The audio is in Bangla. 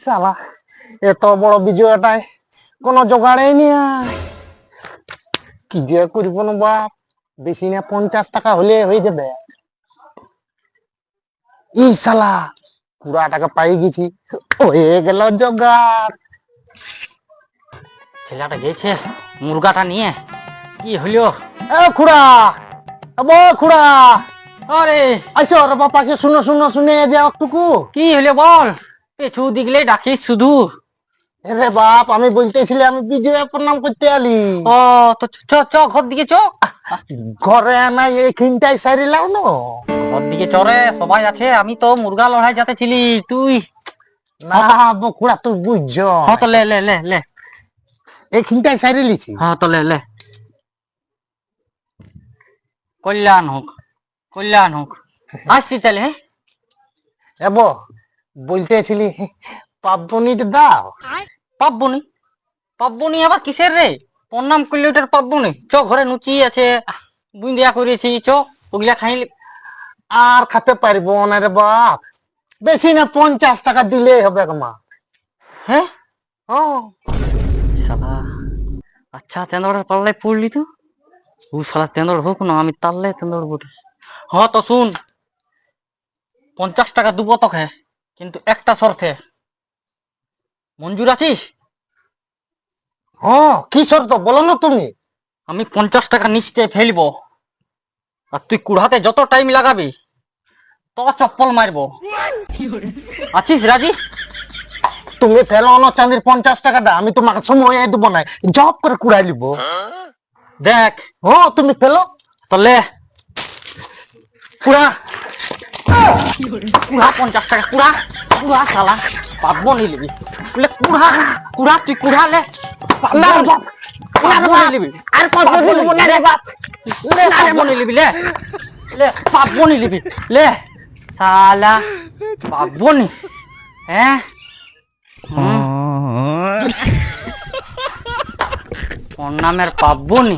শালা এত বড় বিজয়টাই কোনো জোগাড়ই নিয়ে কি যে করব না বাপ, বেশি না 50 টাকা হলে হয়ে যাবে। ই শালা পুরা টাকা পাই গেছি, হয়ে গেল জোগাড়। ছেলেটা গেছে মুরগাটা নিয়ে, কি হলো? এ খুড়া, খুড়া আরে আইসো রে বাপাকে, শুনো শুনো শুনে যাও একটুকু। কি হলো বল, পেছু দিগলে ডাকিস শুধু। রে বাপ, আমি বলতেছিলাম আমি বিজয় প্রণাম করতে আলি। ও তো চ চ ঘর দিকে চ। ঘরে নাই এইখানটাই সারিলাম না। ঘর দিকে চরে সবাই আছে, আমি তো মুরগা লড়াই যাতে ছিলি তুই। না বকুড়া তুই বুঝছ, হ্যাঁ তো লে লে লে লে, এইখানটাই সারি লিছি। হ্যাঁ তো লে লে। কল্যাণ হোক, কল্যাণ হোক। আসছি তাহলে। হ্যাঁ এব বলতেছিলি পাবনিটা দাও। পাববনি, পাববনি আবার কিসের রে? প্রণাম করলে ওটার পাববনি? চ ঘরে নুচি আছে, বুন্দিয়া করেছি, চ ওগুলা খাইলে। আর খেতে পারবো না রে বাপ, বেশি না 50 টাকা দিলেই হবে মা। হ্যাঁ ও শালা, আচ্ছা তেন্দর পাল্লায় পড়লি তো। ও শালা তেন্দর হোক না, আমি তাল্লে তেন্দর বটি। হ্যাঁ তো শুন, 50 টাকা দেবো তোকে, কিন্তু একটা শর্তে। মঞ্জুর আছিস? হ্যাঁ, কি শর্ত বলো না তুমি? আমি 50 টাকা নিশ্চয় ফেলবো, আর তুই কুড়াতে যত টাইম লাগাবি তো চপ্পল মারবো। আছিস রাজি? তুমি ফেলো না চাঁদির 50 টাকাটা, আমি তোমাকে সময় দেবো না, জব করে কুড়াই লিব। দেখ ও তুমি ফেলো। তাহলে কুড়া, কুড়া 50 টাকা, কুড়া কুড়া শালা, পাবো নি লিবি বলে কুড়া, কুড়া তুই কুড়া লে। না রে বাপ, পাবো নি লিবি, আর কত বলবো না রে বাপ। লে পাবো নি লিবি, লে লে পাবো নি লিবি, লে শালা পাবো নি। হ্যাঁ ওর নামের পাবো নি।